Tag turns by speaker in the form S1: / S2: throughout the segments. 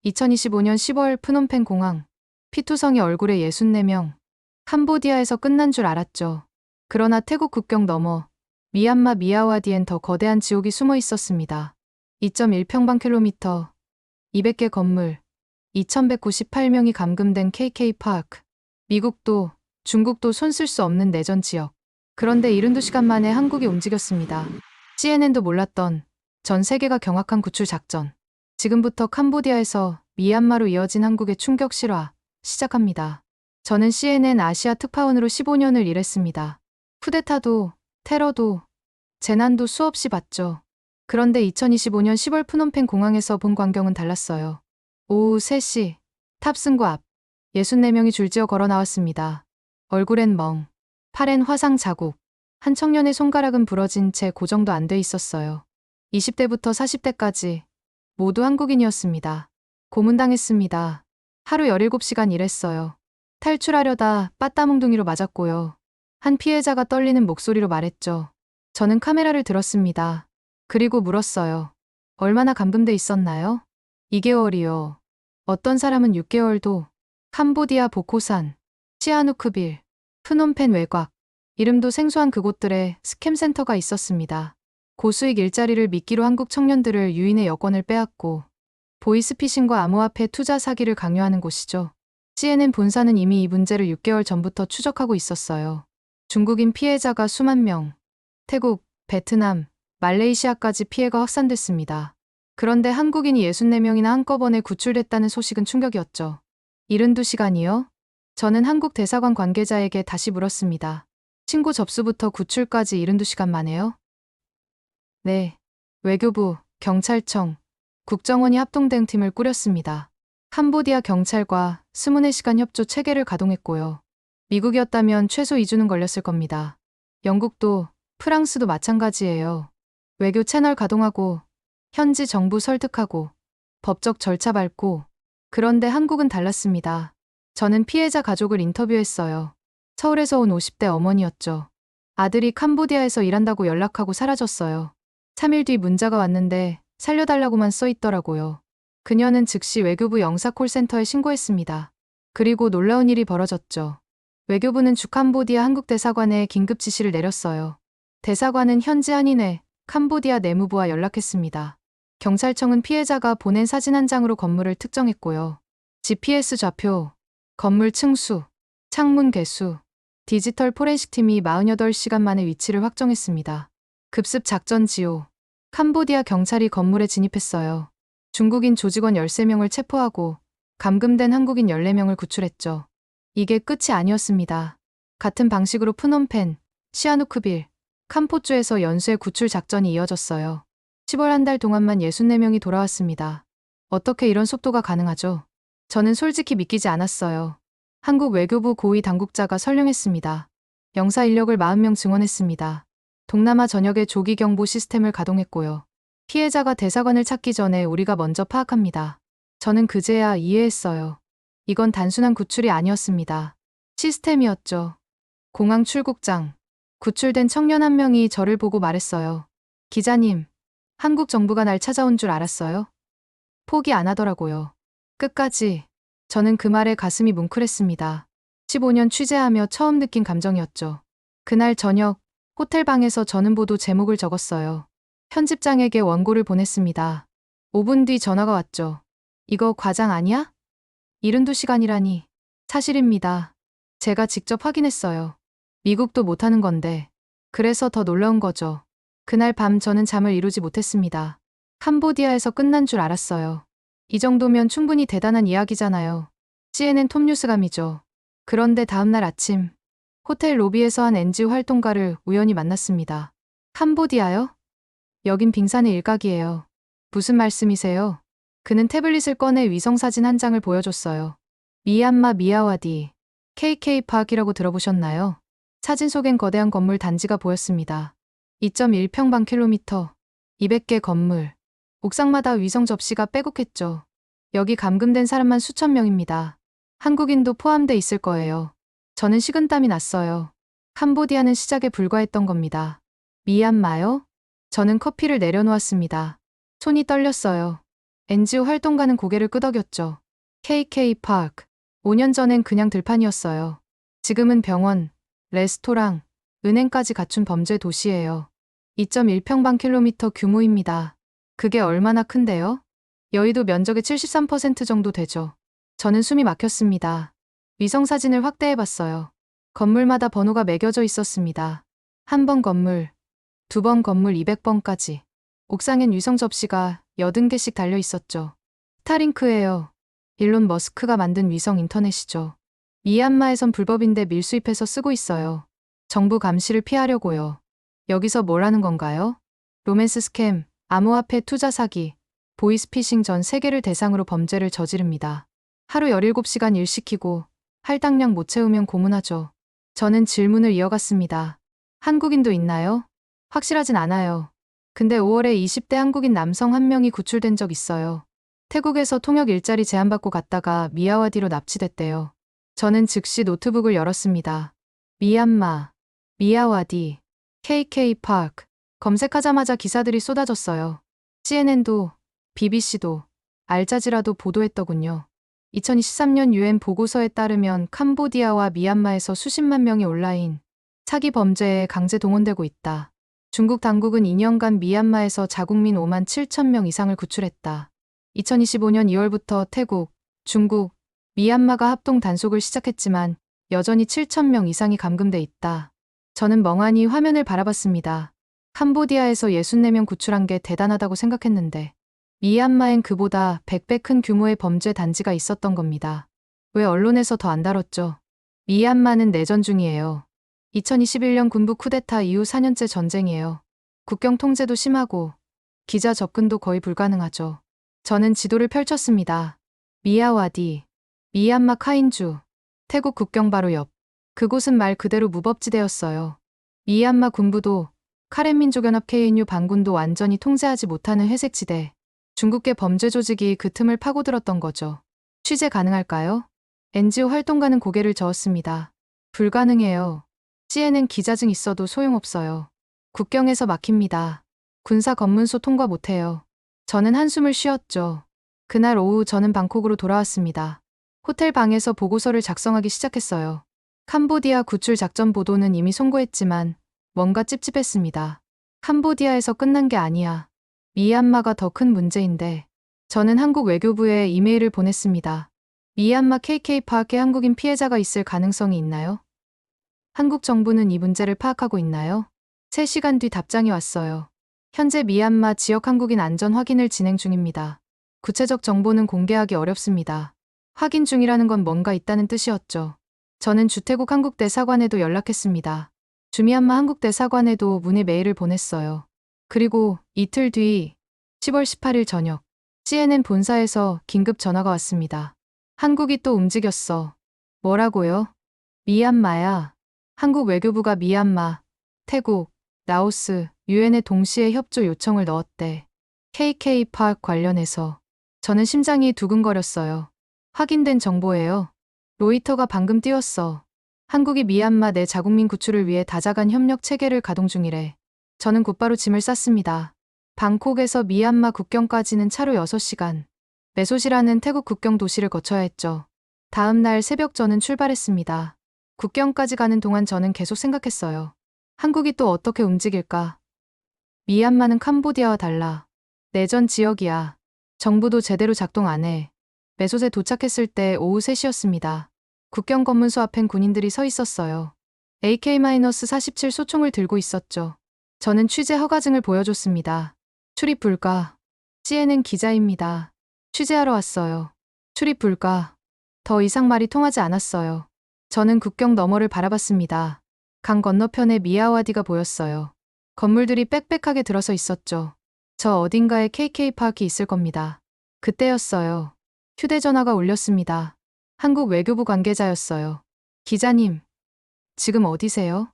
S1: 2025년 10월 프놈펜 공항. 피투성이 얼굴에 64명. 캄보디아에서 끝난 줄 알았죠. 그러나 태국 국경 너머 미얀마 미야와디엔 더 거대한 지옥이 숨어 있었습니다. 2.1평방킬로미터, 200개 건물, 2198명이 감금된 KK파크. 미국도 중국도 손쓸 수 없는 내전 지역. 그런데 72시간 만에 한국이 움직였습니다. CNN도 몰랐던 전 세계가 경악한 구출 작전. 지금부터 캄보디아에서 미얀마로 이어진 한국의 충격 실화 시작합니다. 저는 CNN 아시아 특파원으로 15년을 일했습니다. 쿠데타도, 테러도, 재난도 수없이 봤죠. 그런데 2025년 10월 프놈펜 공항에서 본 광경은 달랐어요. 오후 3시, 탑승구 앞, 64명이 줄지어 걸어 나왔습니다. 얼굴엔 멍, 팔엔 화상 자국, 한 청년의 손가락은 부러진 채 고정도 안 돼 있었어요. 20대부터 40대까지 모두 한국인이었습니다. 고문당했습니다. 하루 17시간 일했어요. 탈출하려다 빠따몽둥이로 맞았고요. 한 피해자가 떨리는 목소리로 말했죠. 저는 카메라를 들었습니다. 그리고 물었어요. 얼마나 감금돼 있었나요? 2개월이요. 어떤 사람은 6개월도. 캄보디아 보코산, 시아누크빌, 프놈펜 외곽, 이름도 생소한 그곳들에 스캠 센터가 있었습니다. 고수익 일자리를 미끼로 한국 청년들을 유인의 여권을 빼앗고 보이스피싱과 암호화폐 투자 사기를 강요하는 곳이죠. CNN 본사는 이미 이 문제를 6개월 전부터 추적하고 있었어요. 중국인 피해자가 수만 명, 태국, 베트남, 말레이시아까지 피해가 확산됐습니다. 그런데 한국인이 64명이나 한꺼번에 구출됐다는 소식은 충격이었죠. 72시간이요? 저는 한국 대사관 관계자에게 다시 물었습니다. 신고 접수부터 구출까지 72시간 만에요? 네. 외교부, 경찰청, 국정원이 합동대응 팀을 꾸렸습니다. 캄보디아 경찰과 24시간 협조 체계를 가동했고요. 미국이었다면 최소 2주는 걸렸을 겁니다. 영국도, 프랑스도 마찬가지예요. 외교 채널 가동하고, 현지 정부 설득하고, 법적 절차 밟고. 그런데 한국은 달랐습니다. 저는 피해자 가족을 인터뷰했어요. 서울에서 온 50대 어머니였죠. 아들이 캄보디아에서 일한다고 연락하고 사라졌어요. 3일 뒤 문자가 왔는데 살려달라고만 써 있더라고요. 그녀는 즉시 외교부 영사콜센터에 신고했습니다. 그리고 놀라운 일이 벌어졌죠. 외교부는 주캄보디아 한국대사관에 긴급 지시를 내렸어요. 대사관은 현지 한인회, 캄보디아 내무부와 연락했습니다. 경찰청은 피해자가 보낸 사진 한 장으로 건물을 특정했고요. GPS 좌표, 건물 층수, 창문 개수, 디지털 포렌식 팀이 48시간 만에 위치를 확정했습니다. 급습 작전 지호. 캄보디아 경찰이 건물에 진입했어요. 중국인 조직원 13명을 체포하고 감금된 한국인 14명을 구출했죠. 이게 끝이 아니었습니다. 같은 방식으로 프놈펜, 시아누크빌, 캄포주에서 연쇄 구출 작전이 이어졌어요. 10월 한 달 동안만 64명이 돌아왔습니다. 어떻게 이런 속도가 가능하죠? 저는 솔직히 믿기지 않았어요. 한국 외교부 고위 당국자가 설령했습니다. 영사 인력을 40명 증원했습니다. 동남아 전역에 조기 경보 시스템을 가동했고요. 피해자가 대사관을 찾기 전에 우리가 먼저 파악합니다. 저는 그제야 이해했어요. 이건 단순한 구출이 아니었습니다. 시스템이었죠. 공항 출국장. 구출된 청년 한 명이 저를 보고 말했어요. 기자님, 한국 정부가 날 찾아온 줄 알았어요? 포기 안 하더라고요. 끝까지. 저는 그 말에 가슴이 뭉클했습니다. 15년 취재하며 처음 느낀 감정이었죠. 그날 저녁, 호텔 방에서 저는 보도 제목을 적었어요. 편집장에게 원고를 보냈습니다. 5분 뒤 전화가 왔죠. 이거 과장 아니야? 72시간이라니. 사실입니다. 제가 직접 확인했어요. 미국도 못하는 건데. 그래서 더 놀라운 거죠. 그날 밤 저는 잠을 이루지 못했습니다. 캄보디아에서 끝난 줄 알았어요. 이 정도면 충분히 대단한 이야기잖아요. CNN 톱뉴스감이죠. 그런데 다음날 아침, 호텔 로비에서 한 NGO 활동가를 우연히 만났습니다. 캄보디아요? 여긴 빙산의 일각이에요. 무슨 말씀이세요? 그는 태블릿을 꺼내 위성사진 한 장을 보여줬어요. 미얀마 미야와디, KK파크이라고 들어보셨나요? 사진 속엔 거대한 건물 단지가 보였습니다. 2.1평방킬로미터, 200개 건물, 옥상마다 위성 접시가 빼곡했죠. 여기 감금된 사람만 수천 명입니다. 한국인도 포함돼 있을 거예요. 저는 식은땀이 났어요. 캄보디아는 시작에 불과했던 겁니다. 미얀마요? 저는 커피를 내려놓았습니다. 손이 떨렸어요. NGO 활동가는 고개를 끄덕였죠. KK 파크. 5년 전엔 그냥 들판이었어요. 지금은 병원, 레스토랑, 은행까지 갖춘 범죄 도시예요. 2.1평방킬로미터 규모입니다. 그게 얼마나 큰데요? 여의도 면적의 73% 정도 되죠. 저는 숨이 막혔습니다. 위성사진을 확대해봤어요. 건물마다 번호가 매겨져 있었습니다. 한 번 건물, 두 번 건물 200번까지. 옥상엔 위성 접시가 80개씩 달려 있었죠. 스타링크예요. 일론 머스크가 만든 위성 인터넷이죠. 미얀마에선 불법인데 밀수입해서 쓰고 있어요. 정부 감시를 피하려고요. 여기서 뭘 하는 건가요? 로맨스 스캠, 암호화폐 투자 사기, 보이스피싱 전 세계를 대상으로 범죄를 저지릅니다. 하루 17시간 일 시키고 할당량 못 채우면 고문하죠. 저는 질문을 이어갔습니다. 한국인도 있나요? 확실하진 않아요. 근데 5월에 20대 한국인 남성 한 명이 구출된 적 있어요. 태국에서 통역 일자리 제안받고 갔다가 미야와디로 납치됐대요. 저는 즉시 노트북을 열었습니다. 미얀마, 미야와디, KK 파크. 검색하자마자 기사들이 쏟아졌어요. CNN도, BBC도, 알자지라도 보도했더군요. 2023년 UN 보고서에 따르면 캄보디아와 미얀마에서 수십만 명이 온라인 사기 범죄에 강제 동원되고 있다. 중국 당국은 2년간 미얀마에서 자국민 5만 7천 명 이상을 구출했다. 2025년 2월부터 태국, 중국, 미얀마가 합동 단속을 시작했지만 여전히 7천 명 이상이 감금돼 있다. 저는 멍하니 화면을 바라봤습니다. 캄보디아에서 64명 구출한 게 대단하다고 생각했는데 미얀마엔 그보다 100배 큰 규모의 범죄 단지가 있었던 겁니다. 왜 언론에서 더 안 다뤘죠? 미얀마는 내전 중이에요. 2021년 군부 쿠데타 이후 4년째 전쟁이에요. 국경 통제도 심하고 기자 접근도 거의 불가능하죠. 저는 지도를 펼쳤습니다. 미야와디, 미얀마 카인주, 태국 국경 바로 옆. 그곳은 말 그대로 무법지대였어요. 미얀마 군부도 카렌민족연합 KNU 반군도 완전히 통제하지 못하는 회색지대. 중국계 범죄 조직이 그 틈을 파고들었던 거죠. 취재 가능할까요? NGO 활동가는 고개를 저었습니다. 불가능해요. CNN 기자증 있어도 소용없어요. 국경에서 막힙니다. 군사 검문소 통과 못해요. 저는 한숨을 쉬었죠. 그날 오후 저는 방콕으로 돌아왔습니다. 호텔 방에서 보고서를 작성하기 시작했어요. 캄보디아 구출 작전 보도는 이미 송고했지만 뭔가 찝찝했습니다. 캄보디아에서 끝난 게 아니야. 미얀마가 더 큰 문제인데. 저는 한국 외교부에 이메일을 보냈습니다. 미얀마 KK 파크에 한국인 피해자가 있을 가능성이 있나요? 한국 정부는 이 문제를 파악하고 있나요? 3시간 뒤 답장이 왔어요. 현재 미얀마 지역 한국인 안전 확인을 진행 중입니다. 구체적 정보는 공개하기 어렵습니다. 확인 중이라는 건 뭔가 있다는 뜻이었죠. 저는 주태국 한국대사관에도 연락했습니다. 주미얀마 한국대사관에도 문의 메일을 보냈어요. 그리고 이틀 뒤 10월 18일 저녁 CNN 본사에서 긴급 전화가 왔습니다. 한국이 또 움직였어. 뭐라고요? 미얀마야. 한국 외교부가 미얀마, 태국, 라오스, 유엔에 동시에 협조 요청을 넣었대. KK 파크 관련해서. 저는 심장이 두근거렸어요. 확인된 정보예요. 로이터가 방금 띄웠어. 한국이 미얀마 내 자국민 구출을 위해 다자간 협력 체계를 가동 중이래. 저는 곧바로 짐을 쌌습니다. 방콕에서 미얀마 국경까지는 차로 6시간. 메소시라는 태국 국경 도시를 거쳐야 했죠. 다음 날 새벽 저는 출발했습니다. 국경까지 가는 동안 저는 계속 생각했어요. 한국이 또 어떻게 움직일까? 미얀마는 캄보디아와 달라. 내전 지역이야. 정부도 제대로 작동 안 해. 메소세 도착했을 때 오후 3시였습니다. 국경 검문소 앞엔 군인들이 서 있었어요. AK-47 소총을 들고 있었죠. 저는 취재 허가증을 보여줬습니다. 출입 불가. CNN 기자입니다. 취재하러 왔어요. 출입 불가. 더 이상 말이 통하지 않았어요. 저는 국경 너머를 바라봤습니다. 강 건너편에 미야와디가 보였어요. 건물들이 빽빽하게 들어서 있었죠. 저 어딘가에 KK 파크가 있을 겁니다. 그때였어요. 휴대전화가 울렸습니다. 한국 외교부 관계자였어요. 기자님, 지금 어디세요?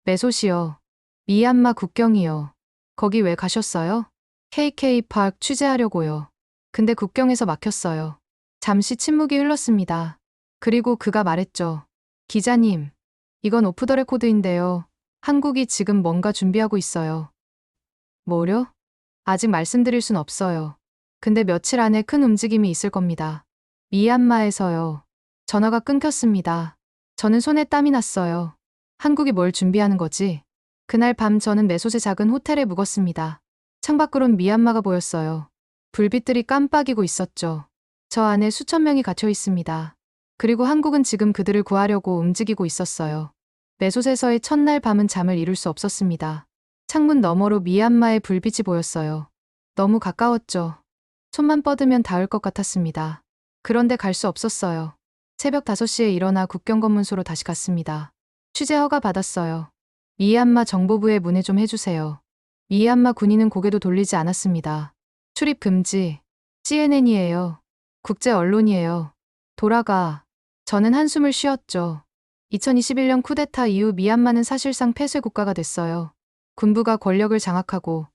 S1: 메소시요. 미얀마 국경이요. 거기 왜 가셨어요? KK 파크 취재하려고요. 근데 국경에서 막혔어요. 잠시 침묵이 흘렀습니다. 그리고 그가 말했죠. 기자님, 이건 오프 더 레코드인데요. 한국이 지금 뭔가 준비하고 있어요. 뭐려? 아직 말씀드릴 순 없어요. 근데 며칠 안에 큰 움직임이 있을 겁니다. 미얀마에서요. 전화가 끊겼습니다. 저는 손에 땀이 났어요. 한국이 뭘 준비하는 거지? 그날 밤 저는 메소제 작은 호텔에 묵었습니다. 창밖으론 미얀마가 보였어요. 불빛들이 깜빡이고 있었죠. 저 안에 수천 명이 갇혀 있습니다. 그리고 한국은 지금 그들을 구하려고 움직이고 있었어요. 메소제에서의 첫날 밤은 잠을 이룰 수 없었습니다. 창문 너머로 미얀마의 불빛이 보였어요. 너무 가까웠죠. 손만 뻗으면 닿을 것 같았습니다. 그런데 갈 수 없었어요. 새벽 5시에 일어나 국경검문소로 다시 갔습니다. 취재 허가 받았어요. 미얀마 정보부에 문의 좀 해주세요. 미얀마 군인은 고개도 돌리지 않았습니다. 출입 금지. CNN이에요. 국제 언론이에요. 돌아가. 저는 한숨을 쉬었죠. 2021년 쿠데타 이후 미얀마는 사실상 폐쇄 국가가 됐어요. 군부가 권력을 장악하고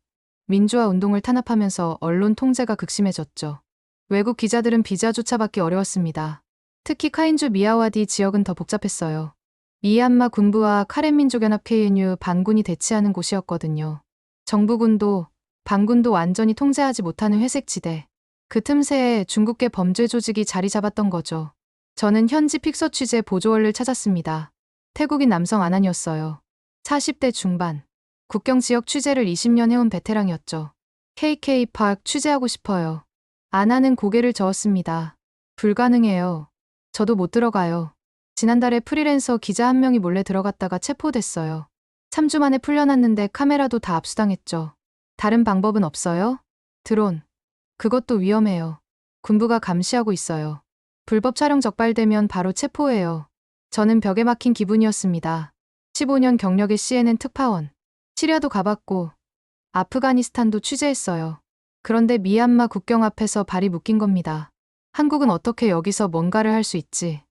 S1: 민주화 운동을 탄압하면서 언론 통제가 극심해졌죠. 외국 기자들은 비자조차 받기 어려웠습니다. 특히 카인주 미야와디 지역은 더 복잡했어요. 미얀마 군부와 카렌민족연합 KNU 반군이 대치하는 곳이었거든요. 정부군도 반군도 완전히 통제하지 못하는 회색지대. 그 틈새에 중국계 범죄 조직이 자리 잡았던 거죠. 저는 현지 픽서 취재 보조원을 찾았습니다. 태국인 남성 아난이었어요. 40대 중반. 국경 지역 취재를 20년 해온 베테랑이었죠. KK 파크 취재하고 싶어요. 아나는 고개를 저었습니다. 불가능해요. 저도 못 들어가요. 지난달에 프리랜서 기자 한 명이 몰래 들어갔다가 체포됐어요. 3주 만에 풀려났는데 카메라도 다 압수당했죠. 다른 방법은 없어요? 드론. 그것도 위험해요. 군부가 감시하고 있어요. 불법 촬영 적발되면 바로 체포해요. 저는 벽에 막힌 기분이었습니다. 15년 경력의 CNN 특파원. 시리아도 가봤고 아프가니스탄도 취재했어요. 그런데 미얀마 국경 앞에서 발이 묶인 겁니다. 한국은 어떻게 여기서 뭔가를 할 수 있지?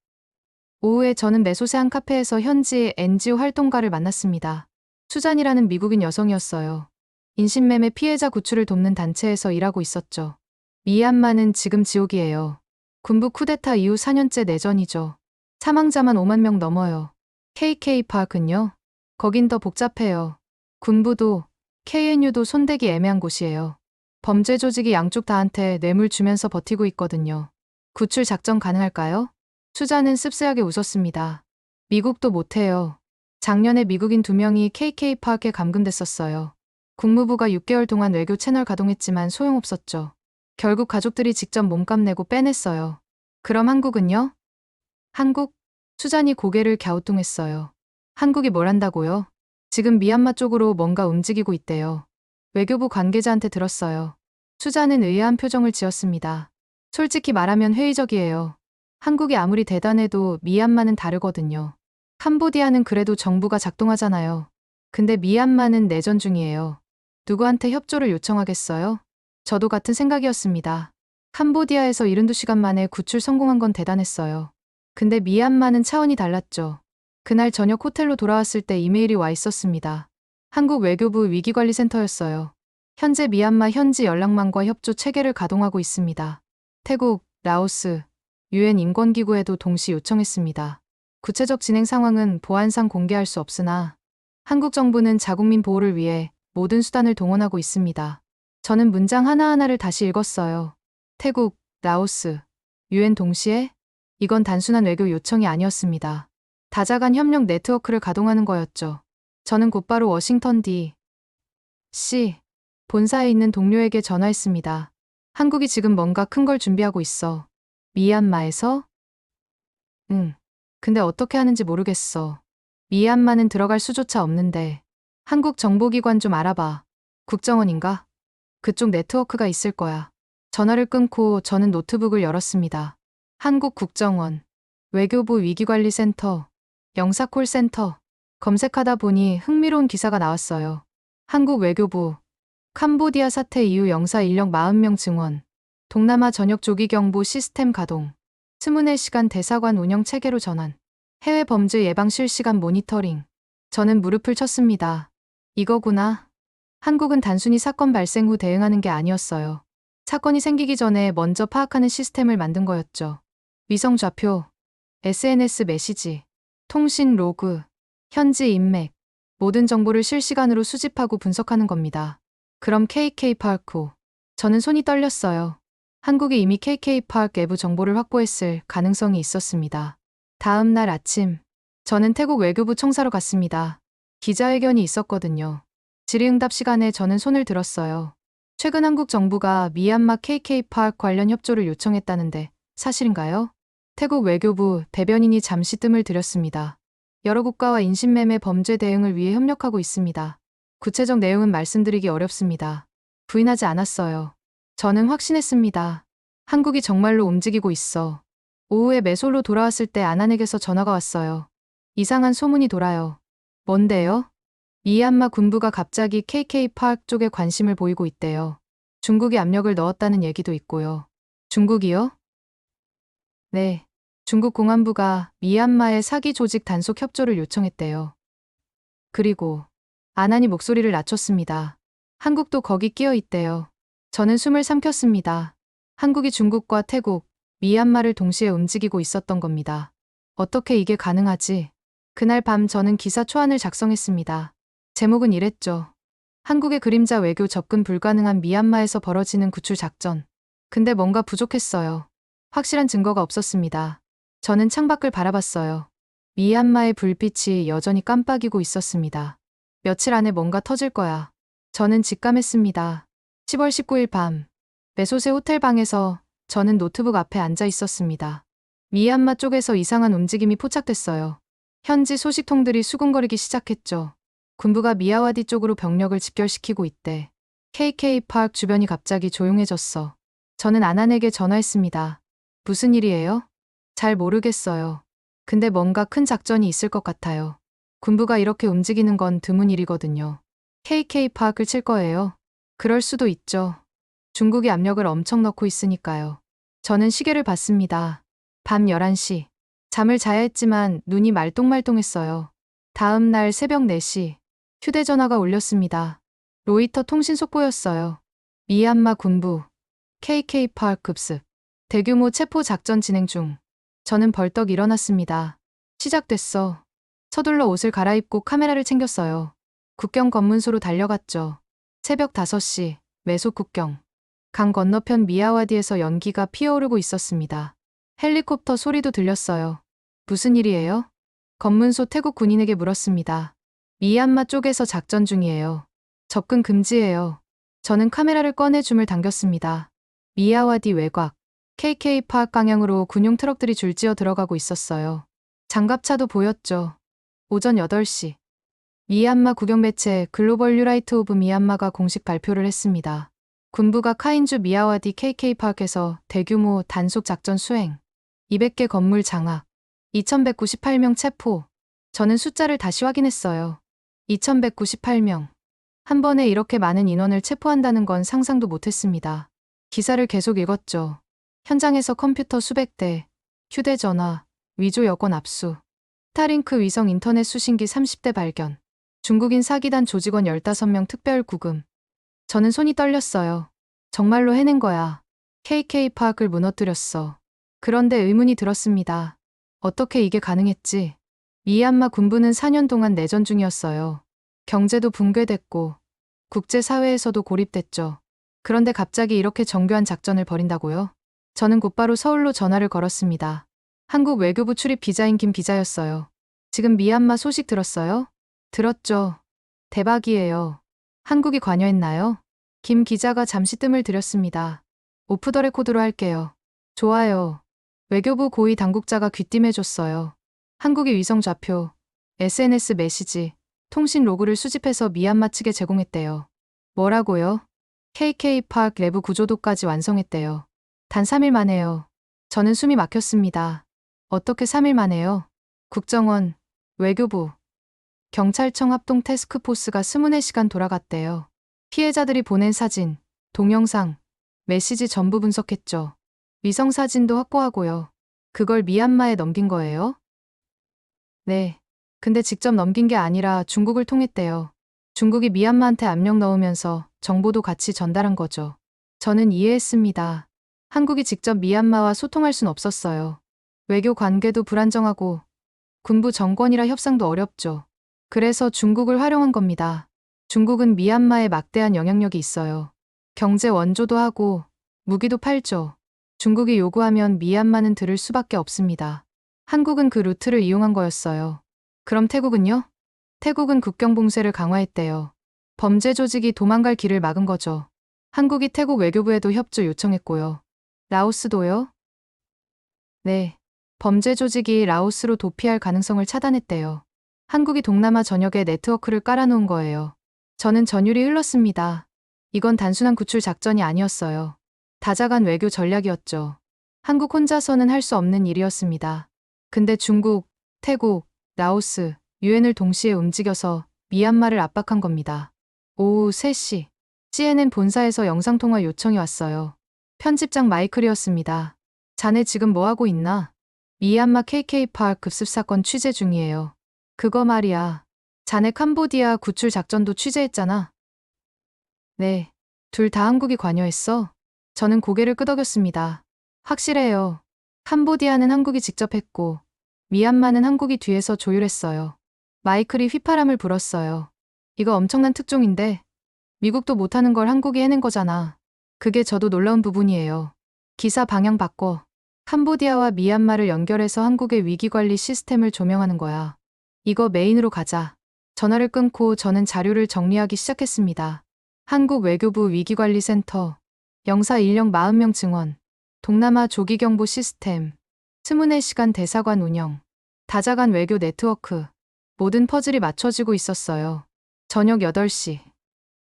S1: 오후에 저는 메소세 한 카페에서 현지 NGO 활동가를 만났습니다. 수잔이라는 미국인 여성이었어요. 인신매매 피해자 구출을 돕는 단체에서 일하고 있었죠. 미얀마는 지금 지옥이에요. 군부 쿠데타 이후 4년째 내전이죠. 사망자만 5만 명 넘어요. KK 파크는요? 거긴 더 복잡해요. 군부도 KNU도 손대기 애매한 곳이에요. 범죄 조직이 양쪽 다한테 뇌물 주면서 버티고 있거든요. 구출 작전 가능할까요? 수잔은 씁쓸하게 웃었습니다. 미국도 못해요. 작년에 미국인 2명이 KK 파크에 감금됐었어요. 국무부가 6개월 동안 외교 채널 가동했지만 소용없었죠. 결국 가족들이 직접 몸값 내고 빼냈어요. 그럼 한국은요? 한국? 수잔이 고개를 갸우뚱했어요. 한국이 뭘 한다고요? 지금 미얀마 쪽으로 뭔가 움직이고 있대요. 외교부 관계자한테 들었어요. 수잔은 의아한 표정을 지었습니다. 솔직히 말하면 회의적이에요. 한국이 아무리 대단해도 미얀마는 다르거든요. 캄보디아는 그래도 정부가 작동하잖아요. 근데 미얀마는 내전 중이에요. 누구한테 협조를 요청하겠어요? 저도 같은 생각이었습니다. 캄보디아에서 72시간 만에 구출 성공한 건 대단했어요. 근데 미얀마는 차원이 달랐죠. 그날 저녁 호텔로 돌아왔을 때 이메일이 와 있었습니다. 한국 외교부 위기관리센터였어요. 현재 미얀마 현지 연락망과 협조 체계를 가동하고 있습니다. 태국, 라오스, UN 인권기구에도 동시 요청했습니다. 구체적 진행 상황은 보안상 공개할 수 없으나 한국 정부는 자국민 보호를 위해 모든 수단을 동원하고 있습니다. 저는 문장 하나하나를 다시 읽었어요. 태국, 라오스, UN 동시에? 이건 단순한 외교 요청이 아니었습니다. 다자간 협력 네트워크를 가동하는 거였죠. 저는 곧바로 워싱턴 D.C. 본사에 있는 동료에게 전화했습니다. 한국이 지금 뭔가 큰 걸 준비하고 있어. 미얀마에서? 응. 근데 어떻게 하는지 모르겠어. 미얀마는 들어갈 수조차 없는데. 한국 정보기관 좀 알아봐. 국정원인가? 그쪽 네트워크가 있을 거야. 전화를 끊고 저는 노트북을 열었습니다. 한국 국정원, 외교부 위기관리센터, 영사콜센터. 검색하다 보니 흥미로운 기사가 나왔어요. 한국 외교부, 캄보디아 사태 이후 영사 인력 40명 증원, 동남아 전역 조기경보 시스템 가동, 24시간 대사관 운영 체계로 전환, 해외 범죄 예방 실시간 모니터링. 저는 무릎을 쳤습니다. 이거구나. 한국은 단순히 사건 발생 후 대응하는 게 아니었어요. 사건이 생기기 전에 먼저 파악하는 시스템을 만든 거였죠. 위성 좌표, SNS 메시지, 통신 로그, 현지 인맥, 모든 정보를 실시간으로 수집하고 분석하는 겁니다. 그럼 KK 파크. 저는 손이 떨렸어요. 한국이 이미 KK파크 내부 정보를 확보했을 가능성이 있었습니다. 다음 날 아침, 저는 태국 외교부 청사로 갔습니다. 기자회견이 있었거든요. 질의응답 시간에 저는 손을 들었어요. 최근 한국 정부가 미얀마 KK파크 관련 협조를 요청했다는데 사실인가요? 태국 외교부 대변인이 잠시 뜸을 들였습니다. 여러 국가와 인신매매 범죄 대응을 위해 협력하고 있습니다. 구체적 내용은 말씀드리기 어렵습니다. 부인하지 않았어요. 저는 확신했습니다. 한국이 정말로 움직이고 있어. 오후에 매솔로 돌아왔을 때 아난에게서 전화가 왔어요. 이상한 소문이 돌아요. 뭔데요? 미얀마 군부가 갑자기 KK파크 쪽에 관심을 보이고 있대요. 중국이 압력을 넣었다는 얘기도 있고요. 중국이요? 네. 중국 공안부가 미얀마의 사기 조직 단속 협조를 요청했대요. 그리고 아난이 목소리를 낮췄습니다. 한국도 거기 끼어 있대요. 저는 숨을 삼켰습니다. 한국이 중국과 태국, 미얀마를 동시에 움직이고 있었던 겁니다. 어떻게 이게 가능하지? 그날 밤 저는 기사 초안을 작성했습니다. 제목은 이랬죠. 한국의 그림자 외교 접근 불가능한 미얀마에서 벌어지는 구출 작전. 근데 뭔가 부족했어요. 확실한 증거가 없었습니다. 저는 창밖을 바라봤어요. 미얀마의 불빛이 여전히 깜빡이고 있었습니다. 며칠 안에 뭔가 터질 거야. 저는 직감했습니다. 10월 19일 밤, 메소세 호텔 방에서 저는 노트북 앞에 앉아 있었습니다. 미얀마 쪽에서 이상한 움직임이 포착됐어요. 현지 소식통들이 수군거리기 시작했죠. 군부가 미야와디 쪽으로 병력을 집결시키고 있대. KK파크 주변이 갑자기 조용해졌어. 저는 아난에게 전화했습니다. 무슨 일이에요? 잘 모르겠어요. 근데 뭔가 큰 작전이 있을 것 같아요. 군부가 이렇게 움직이는 건 드문 일이거든요. KK파크를 칠 거예요. 그럴 수도 있죠. 중국이 압력을 엄청 넣고 있으니까요. 저는 시계를 봤습니다. 밤 11시. 잠을 자야 했지만 눈이 말똥말똥했어요. 다음 날 새벽 4시. 휴대전화가 울렸습니다. 로이터 통신 속보였어요. 미얀마 군부. KK파크 급습. 대규모 체포 작전 진행 중. 저는 벌떡 일어났습니다. 시작됐어. 서둘러 옷을 갈아입고 카메라를 챙겼어요. 국경 검문소로 달려갔죠. 새벽 5시, 매소 국경. 강 건너편 미야와디에서 연기가 피어오르고 있었습니다. 헬리콥터 소리도 들렸어요. 무슨 일이에요? 검문소 태국 군인에게 물었습니다. 미얀마 쪽에서 작전 중이에요. 접근 금지예요. 저는 카메라를 꺼내 줌을 당겼습니다. 미야와디 외곽. KK파크 방향으로 군용 트럭들이 줄지어 들어가고 있었어요. 장갑차도 보였죠. 오전 8시. 미얀마 국영 매체 글로벌 뉴라이트 오브 미얀마가 공식 발표를 했습니다. 군부가 카인주 미야와디 KK파크에서 대규모 단속 작전 수행, 200개 건물 장악, 2198명 체포. 저는 숫자를 다시 확인했어요. 2198명. 한 번에 이렇게 많은 인원을 체포한다는 건 상상도 못했습니다. 기사를 계속 읽었죠. 현장에서 컴퓨터 수백 대, 휴대전화, 위조 여권 압수, 스타링크 위성 인터넷 수신기 30대 발견, 중국인 사기단 조직원 15명 특별 구금. 저는 손이 떨렸어요. 정말로 해낸 거야. KK파크를 무너뜨렸어. 그런데 의문이 들었습니다. 어떻게 이게 가능했지? 미얀마 군부는 4년 동안 내전 중이었어요. 경제도 붕괴됐고 국제사회에서도 고립됐죠. 그런데 갑자기 이렇게 정교한 작전을 벌인다고요? 저는 곧바로 서울로 전화를 걸었습니다. 한국 외교부 출입 기자인 김 기자였어요. 지금 미얀마 소식 들었어요? 들었죠. 대박이에요. 한국이 관여했나요? 김 기자가 잠시 뜸을 들였습니다. 오프 더 레코드로 할게요. 좋아요. 외교부 고위 당국자가 귀띔해줬어요. 한국이 위성 좌표, SNS 메시지, 통신 로그를 수집해서 미얀마 측에 제공했대요. 뭐라고요? KK파크 내부 구조도까지 완성했대요. 단 3일 만에요. 저는 숨이 막혔습니다. 어떻게 3일 만에요? 국정원, 외교부, 경찰청 합동 태스크포스가 24시간 돌아갔대요. 피해자들이 보낸 사진, 동영상, 메시지 전부 분석했죠. 위성 사진도 확보하고요. 그걸 미얀마에 넘긴 거예요? 네. 근데 직접 넘긴 게 아니라 중국을 통했대요. 중국이 미얀마한테 압력 넣으면서 정보도 같이 전달한 거죠. 저는 이해했습니다. 한국이 직접 미얀마와 소통할 순 없었어요. 외교 관계도 불안정하고 군부 정권이라 협상도 어렵죠. 그래서 중국을 활용한 겁니다. 중국은 미얀마에 막대한 영향력이 있어요. 경제 원조도 하고 무기도 팔죠. 중국이 요구하면 미얀마는 들을 수밖에 없습니다. 한국은 그 루트를 이용한 거였어요. 그럼 태국은요? 태국은 국경 봉쇄를 강화했대요. 범죄 조직이 도망갈 길을 막은 거죠. 한국이 태국 외교부에도 협조 요청했고요. 라오스도요? 네. 범죄 조직이 라오스로 도피할 가능성을 차단했대요. 한국이 동남아 전역에 네트워크를 깔아놓은 거예요. 저는 전율이 흘렀습니다. 이건 단순한 구출 작전이 아니었어요. 다자간 외교 전략이었죠. 한국 혼자서는 할 수 없는 일이었습니다. 근데 중국, 태국, 라오스, 유엔을 동시에 움직여서 미얀마를 압박한 겁니다. 오후 3시, CNN 본사에서 영상통화 요청이 왔어요. 편집장 마이클이었습니다. 자네 지금 뭐하고 있나? 미얀마 KK 파크 급습 사건 취재 중이에요. 그거 말이야. 자네 캄보디아 구출 작전도 취재했잖아. 네. 둘 다 한국이 관여했어? 저는 고개를 끄덕였습니다. 확실해요. 캄보디아는 한국이 직접 했고, 미얀마는 한국이 뒤에서 조율했어요. 마이클이 휘파람을 불었어요. 이거 엄청난 특종인데, 미국도 못하는 걸 한국이 해낸 거잖아. 그게 저도 놀라운 부분이에요. 기사 방향 바꿔. 캄보디아와 미얀마를 연결해서 한국의 위기관리 시스템을 조명하는 거야. 이거 메인으로 가자. 전화를 끊고 저는 자료를 정리하기 시작했습니다. 한국 외교부 위기관리센터, 영사 인력 40명 증원, 동남아 조기경보 시스템, 24시간 대사관 운영, 다자간 외교 네트워크, 모든 퍼즐이 맞춰지고 있었어요. 저녁 8시,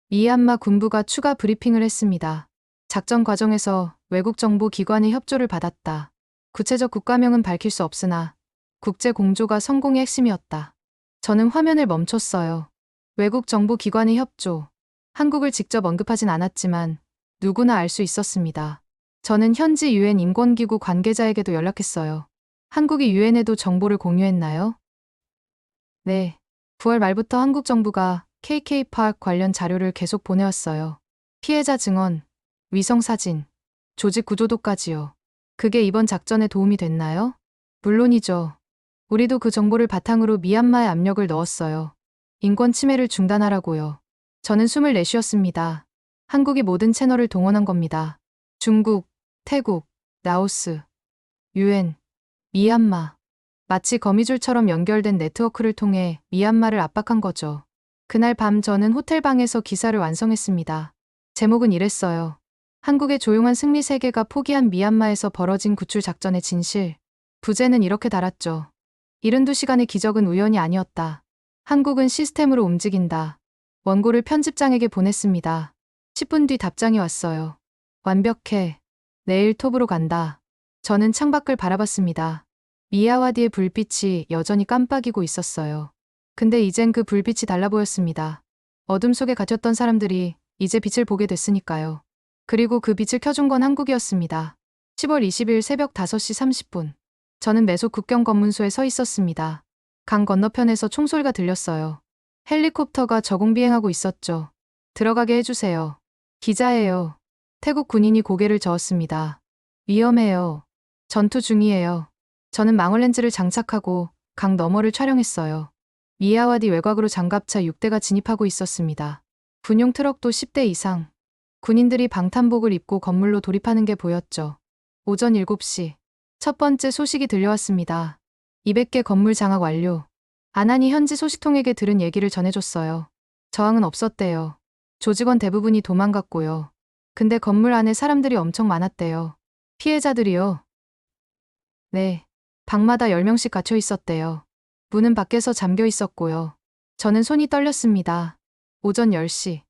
S1: 미얀마 군부가 추가 브리핑을 했습니다. 작전 과정에서 외국 정보 기관의 협조를 받았다. 구체적 국가명은 밝힐 수 없으나 국제 공조가 성공의 핵심이었다. 저는 화면을 멈췄어요. 외국 정보 기관의 협조. 한국을 직접 언급하진 않았지만 누구나 알 수 있었습니다. 저는 현지 유엔 인권기구 관계자에게도 연락했어요. 한국이 유엔에도 정보를 공유했나요? 네. 9월 말부터 한국 정부가 KK 파크 관련 자료를 계속 보내왔어요. 피해자 증언, 위성 사진, 조직 구조도까지요. 그게 이번 작전에 도움이 됐나요? 물론이죠. 우리도 그 정보를 바탕으로 미얀마에 압력을 넣었어요. 인권 침해를 중단하라고요. 저는 숨을 내쉬었습니다. 한국이 모든 채널을 동원한 겁니다. 중국, 태국, 라오스, 유엔, 미얀마. 마치 거미줄처럼 연결된 네트워크를 통해 미얀마를 압박한 거죠. 그날 밤 저는 호텔방에서 기사를 완성했습니다. 제목은 이랬어요. 한국의 조용한 승리 세계가 포기한 미얀마에서 벌어진 구출 작전의 진실. 부제는 이렇게 달았죠. 72시간의 기적은 우연이 아니었다. 한국은 시스템으로 움직인다. 원고를 편집장에게 보냈습니다. 10분 뒤 답장이 왔어요. 완벽해. 내일 톱으로 간다. 저는 창밖을 바라봤습니다. 미야와디의 불빛이 여전히 깜빡이고 있었어요. 근데 이젠 그 불빛이 달라 보였습니다. 어둠 속에 갇혔던 사람들이 이제 빛을 보게 됐으니까요. 그리고 그 빛을 켜준 건 한국이었습니다. 10월 20일 새벽 5시 30분. 저는 매속 국경 검문소에 서 있었습니다. 강 건너편에서 총소리가 들렸어요. 헬리콥터가 저공비행하고 있었죠. 들어가게 해주세요. 기자예요. 태국 군인이 고개를 저었습니다. 위험해요. 전투 중이에요. 저는 망원렌즈를 장착하고 강 너머를 촬영했어요. 미야와디 외곽으로 장갑차 6대가 진입하고 있었습니다. 군용 트럭도 10대 이상. 군인들이 방탄복을 입고 건물로 돌입하는 게 보였죠. 오전 7시. 첫 번째 소식이 들려왔습니다. 200개 건물 장악 완료. 아난이 현지 소식통에게 들은 얘기를 전해줬어요. 저항은 없었대요. 조직원 대부분이 도망갔고요. 근데 건물 안에 사람들이 엄청 많았대요. 피해자들이요? 네. 방마다 10명씩 갇혀 있었대요. 문은 밖에서 잠겨 있었고요. 저는 손이 떨렸습니다. 오전 10시.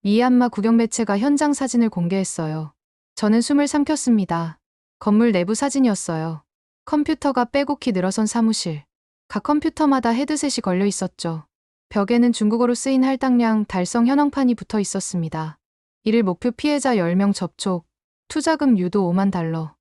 S1: 미얀마 국영 매체가 현장 사진을 공개했어요. 저는 숨을 삼켰습니다. 건물 내부 사진이었어요. 컴퓨터가 빼곡히 늘어선 사무실. 각 컴퓨터마다 헤드셋이 걸려 있었죠. 벽에는 중국어로 쓰인 할당량 달성 현황판이 붙어 있었습니다. 이를 목표 피해자 10명 접촉, 투자금 유도 5만 달러.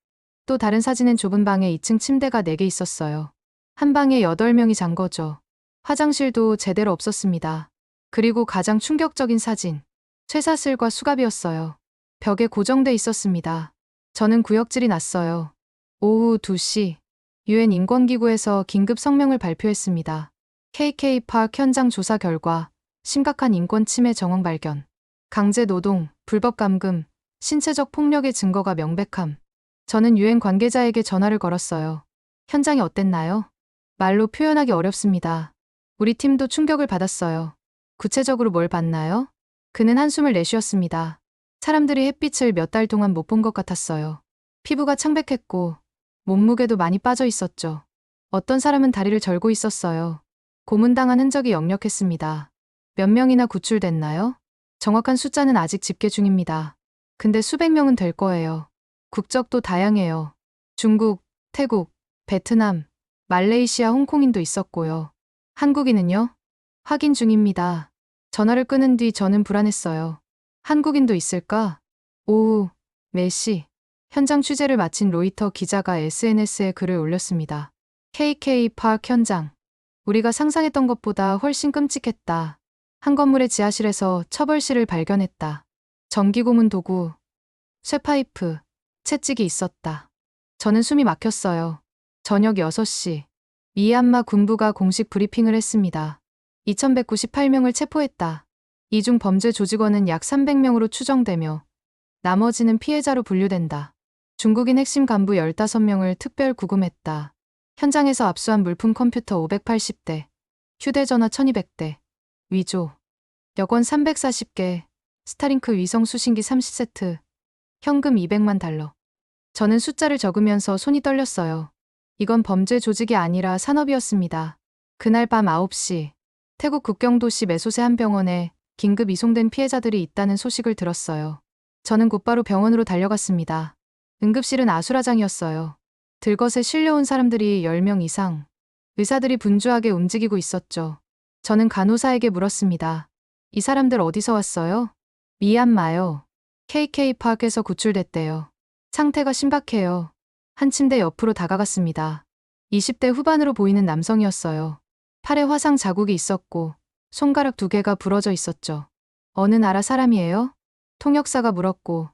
S1: 또 다른 사진은 좁은 방에 2층 침대가 4개 있었어요. 한 방에 8명이 잔 거죠. 화장실도 제대로 없었습니다. 그리고 가장 충격적인 사진. 쇠사슬과 수갑이었어요. 벽에 고정돼 있었습니다. 저는 구역질이 났어요. 오후 2시. 유엔 인권기구에서 긴급 성명을 발표했습니다. KK 파크 현장 조사 결과 심각한 인권 침해 정황 발견. 강제 노동, 불법 감금, 신체적 폭력의 증거가 명백함. 저는 유엔 관계자에게 전화를 걸었어요. 현장이 어땠나요? 말로 표현하기 어렵습니다. 우리 팀도 충격을 받았어요. 구체적으로 뭘 봤나요? 그는 한숨을 내쉬었습니다. 사람들이 햇빛을 몇 달 동안 못 본 것 같았어요. 피부가 창백했고 몸무게도 많이 빠져 있었죠. 어떤 사람은 다리를 절고 있었어요. 고문당한 흔적이 역력했습니다. 몇 명이나 구출됐나요? 정확한 숫자는 아직 집계 중입니다. 근데 수백 명은 될 거예요. 국적도 다양해요. 중국, 태국, 베트남, 말레이시아, 홍콩인도 있었고요. 한국인은요? 확인 중입니다. 전화를 끊은 뒤 저는 불안했어요. 한국인도 있을까? 오후 4시. 현장 취재를 마친 로이터 기자가 SNS에 글을 올렸습니다. KK 파크 현장. 우리가 상상했던 것보다 훨씬 끔찍했다. 한 건물의 지하실에서 처벌실을 발견했다. 전기 고문 도구, 쇠파이프, 채찍이 있었다. 저는 숨이 막혔어요. 저녁 6시. 미얀마 군부가 공식 브리핑을 했습니다. 2198명을 체포했다. 이 중 범죄 조직원은 약 300명으로 추정되며 나머지는 피해자로 분류된다. 중국인 핵심 간부 15명을 특별 구금했다. 현장에서 압수한 물품 컴퓨터 580대, 휴대전화 1200대, 위조, 여권 340개, 스타링크 위성 수신기 30세트, 현금 200만 달러. 저는 숫자를 적으면서 손이 떨렸어요. 이건 범죄 조직이 아니라 산업이었습니다. 그날 밤 9시, 태국 국경도시 메소세 한 병원에 긴급 이송된 피해자들이 있다는 소식을 들었어요. 저는 곧바로 병원으로 달려갔습니다. 응급실은 아수라장이었어요. 들것에 실려온 사람들이 10명 이상. 의사들이 분주하게 움직이고 있었죠. 저는 간호사에게 물었습니다. 이 사람들 어디서 왔어요? 미얀마요. KK 파크에서 구출됐대요. 상태가 심각해요. 한 침대 옆으로 다가갔습니다. 20대 후반으로 보이는 남성이었어요. 팔에 화상 자국이 있었고 손가락 2개가 부러져 있었죠. 어느 나라 사람이에요? 통역사가 물었고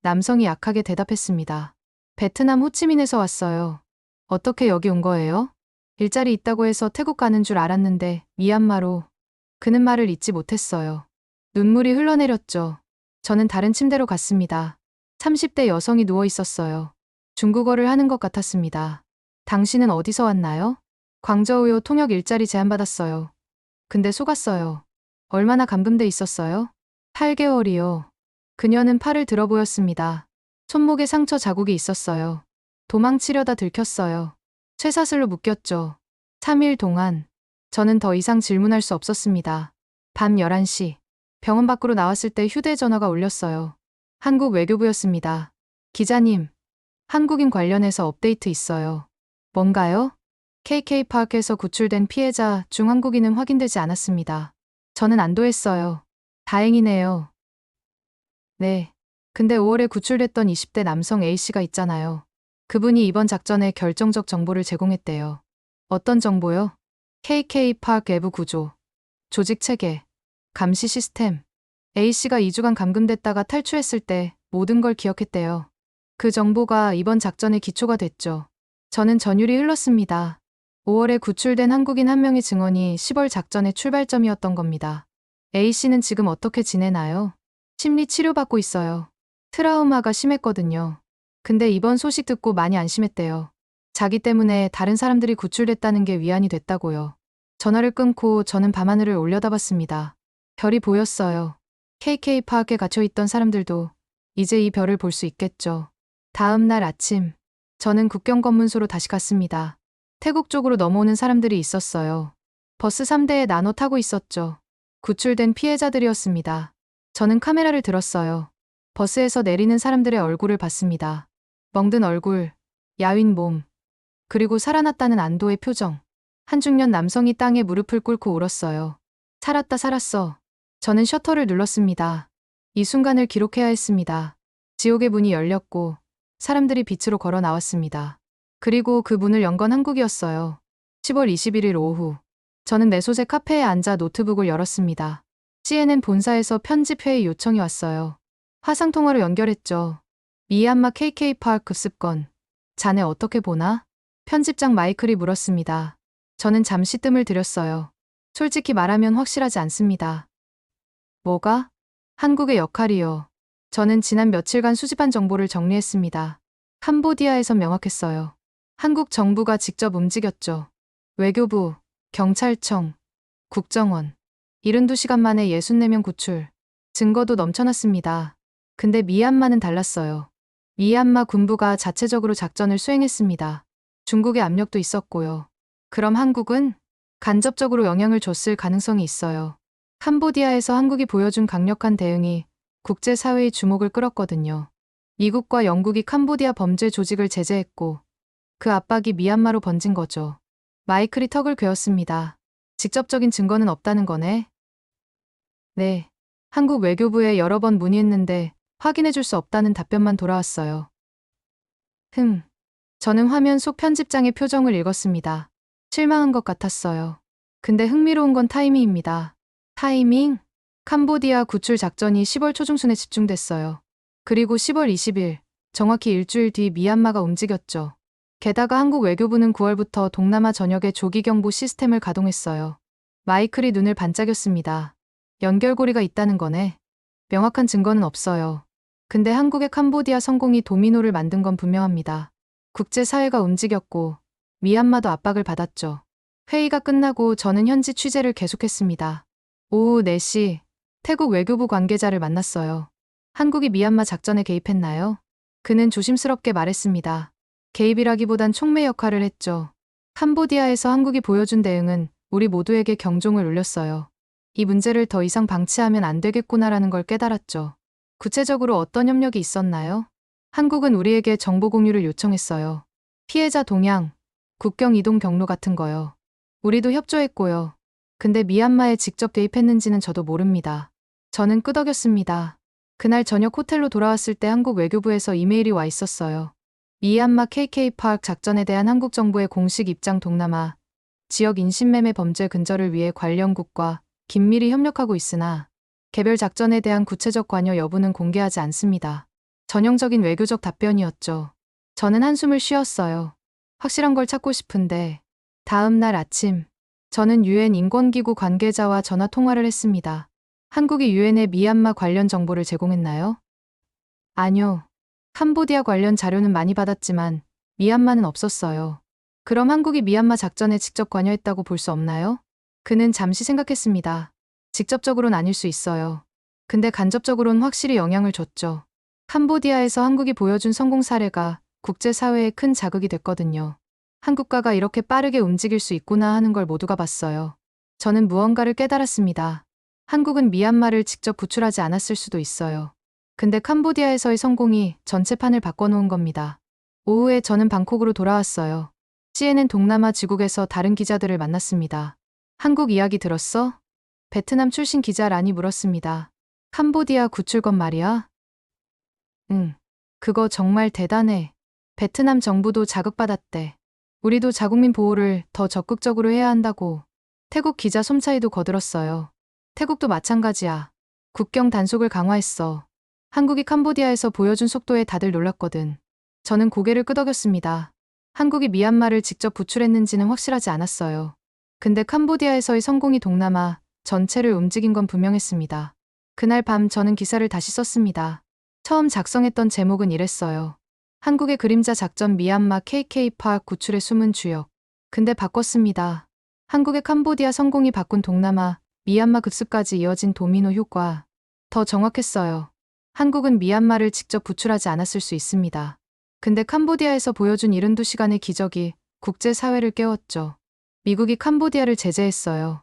S1: 남성이 약하게 대답했습니다. 베트남 호치민에서 왔어요. 어떻게 여기 온 거예요? 일자리 있다고 해서 태국 가는 줄 알았는데 미얀마로. 그는 말을 잇지 못했어요. 눈물이 흘러내렸죠. 저는 다른 침대로 갔습니다. 30대 여성이 누워 있었어요. 중국어를 하는 것 같았습니다. 당신은 어디서 왔나요? 광저우요. 통역 일자리 제안받았어요. 근데 속았어요. 얼마나 감금돼 있었어요? 8개월이요. 그녀는 팔을 들어 보였습니다. 손목에 상처 자국이 있었어요. 도망치려다 들켰어요. 쇠사슬로 묶였죠. 3일 동안. 저는 더 이상 질문할 수 없었습니다. 밤 11시. 병원 밖으로 나왔을 때 휴대전화가 울렸어요. 한국 외교부였습니다. 기자님, 한국인 관련해서 업데이트 있어요. 뭔가요? KK파크에서 구출된 피해자 중 한국인은 확인되지 않았습니다. 저는 안도했어요. 다행이네요. 네. 근데 5월에 구출됐던 20대 남성 A씨가 있잖아요. 그분이 이번 작전에 결정적 정보를 제공했대요. 어떤 정보요? KK파크 외부 구조, 조직 체계, 감시 시스템. A씨가 2주간 감금됐다가 탈출했을 때 모든 걸 기억했대요. 그 정보가 이번 작전의 기초가 됐죠. 저는 전율이 흘렀습니다. 5월에 구출된 한국인 한 명의 증언이 10월 작전의 출발점이었던 겁니다. A씨는 지금 어떻게 지내나요? 심리 치료받고 있어요. 트라우마가 심했거든요. 근데 이번 소식 듣고 많이 안심했대요. 자기 때문에 다른 사람들이 구출됐다는 게 위안이 됐다고요. 전화를 끊고 저는 밤하늘을 올려다봤습니다. 별이 보였어요. KK파크에 갇혀있던 사람들도 이제 이 별을 볼 수 있겠죠. 다음 날 아침, 저는 국경검문소로 다시 갔습니다. 태국 쪽으로 넘어오는 사람들이 있었어요. 버스 3대에 나눠 타고 있었죠. 구출된 피해자들이었습니다. 저는 카메라를 들었어요. 버스에서 내리는 사람들의 얼굴을 봤습니다. 멍든 얼굴, 야윈 몸, 그리고 살아났다는 안도의 표정. 한 중년 남성이 땅에 무릎을 꿇고 울었어요. 살았다 살았어. 저는 셔터를 눌렀습니다. 이 순간을 기록해야 했습니다. 지옥의 문이 열렸고 사람들이 빛으로 걸어 나왔습니다. 그리고 그 문을 연 건 한국이었어요. 10월 21일 오후. 저는 메소제 카페에 앉아 노트북을 열었습니다. CNN 본사에서 편집회의 요청이 왔어요. 화상통화로 연결했죠. 미얀마 KK파크 급습건. 자네 어떻게 보나? 편집장 마이클이 물었습니다. 저는 잠시 뜸을 들였어요. 솔직히 말하면 확실하지 않습니다. 뭐가? 한국의 역할이요. 저는 지난 며칠간 수집한 정보를 정리했습니다. 캄보디아에선 명확했어요. 한국 정부가 직접 움직였죠. 외교부, 경찰청, 국정원. 72시간 만에 64명 구출. 증거도 넘쳐났습니다. 근데 미얀마는 달랐어요. 미얀마 군부가 자체적으로 작전을 수행했습니다. 중국의 압력도 있었고요. 그럼 한국은 간접적으로 영향을 줬을 가능성이 있어요. 캄보디아에서 한국이 보여준 강력한 대응이 국제사회의 주목을 끌었거든요. 미국과 영국이 캄보디아 범죄 조직을 제재했고 그 압박이 미얀마로 번진 거죠. 마이클이 턱을 괴었습니다. 직접적인 증거는 없다는 거네? 네. 한국 외교부에 여러 번 문의했는데 확인해줄 수 없다는 답변만 돌아왔어요. 저는 화면 속 편집장의 표정을 읽었습니다. 실망한 것 같았어요. 근데 흥미로운 건 타이밍입니다. 타이밍? 캄보디아 구출 작전이 10월 초중순에 집중됐어요. 그리고 10월 20일, 정확히 일주일 뒤 미얀마가 움직였죠. 게다가 한국 외교부는 9월부터 동남아 전역에 조기경보 시스템을 가동했어요. 마이클이 눈을 반짝였습니다. 연결고리가 있다는 거네. 명확한 증거는 없어요. 근데 한국의 캄보디아 성공이 도미노를 만든 건 분명합니다. 국제사회가 움직였고 미얀마도 압박을 받았죠. 회의가 끝나고 저는 현지 취재를 계속했습니다. 오후 4시 태국 외교부 관계자를 만났어요. 한국이 미얀마 작전에 개입했나요? 그는 조심스럽게 말했습니다. 개입이라기보단 촉매 역할을 했죠. 캄보디아에서 한국이 보여준 대응은 우리 모두에게 경종을 울렸어요. 이 문제를 더 이상 방치하면 안 되겠구나라는 걸 깨달았죠. 구체적으로 어떤 협력이 있었나요? 한국은 우리에게 정보 공유를 요청했어요. 피해자 동향, 국경 이동 경로 같은 거요. 우리도 협조했고요. 근데 미얀마에 직접 개입했는지는 저도 모릅니다. 저는 끄덕였습니다. 그날 저녁 호텔로 돌아왔을 때 한국 외교부에서 이메일이 와 있었어요. 미얀마 KK 파악 작전에 대한 한국 정부의 공식 입장. 동남아 지역 인신매매 범죄 근절을 위해 관련국과 긴밀히 협력하고 있으나 개별 작전에 대한 구체적 관여 여부는 공개하지 않습니다. 전형적인 외교적 답변이었죠. 저는 한숨을 쉬었어요. 확실한 걸 찾고 싶은데 다음 날 아침 저는 유엔 인권기구 관계자와 전화 통화를 했습니다. 한국이 유엔에 미얀마 관련 정보를 제공했나요? 아니요. 캄보디아 관련 자료는 많이 받았지만 미얀마는 없었어요. 그럼 한국이 미얀마 작전에 직접 관여했다고 볼 수 없나요? 그는 잠시 생각했습니다. 직접적으로는 아닐 수 있어요. 근데 간접적으로는 확실히 영향을 줬죠. 캄보디아에서 한국이 보여준 성공 사례가 국제사회에 큰 자극이 됐거든요. 한국가가 이렇게 빠르게 움직일 수 있구나 하는 걸 모두가 봤어요. 저는 무언가를 깨달았습니다. 한국은 미얀마를 직접 구출하지 않았을 수도 있어요. 근데 캄보디아에서의 성공이 전체판을 바꿔놓은 겁니다. 오후에 저는 방콕으로 돌아왔어요. CNN 동남아 지국에서 다른 기자들을 만났습니다. 한국 이야기 들었어? 베트남 출신 기자라니 물었습니다. 캄보디아 구출건 말이야? 응. 그거 정말 대단해. 베트남 정부도 자극받았대. 우리도 자국민 보호를 더 적극적으로 해야 한다고. 태국 기자 솜차이도 거들었어요. 태국도 마찬가지야. 국경 단속을 강화했어. 한국이 캄보디아에서 보여준 속도에 다들 놀랐거든. 저는 고개를 끄덕였습니다. 한국이 미얀마를 직접 구출했는지는 확실하지 않았어요. 근데 캄보디아에서의 성공이 동남아 전체를 움직인 건 분명했습니다. 그날 밤 저는 기사를 다시 썼습니다. 처음 작성했던 제목은 이랬어요. 한국의 그림자 작전 미얀마 KK 파악 구출의 숨은 주역. 근데 바꿨습니다. 한국의 캄보디아 성공이 바꾼 동남아, 미얀마 급습까지 이어진 도미노 효과. 더 정확했어요. 한국은 미얀마를 직접 구출하지 않았을 수 있습니다. 근데 캄보디아에서 보여준 72시간의 기적이 국제사회를 깨웠죠. 미국이 캄보디아를 제재했어요.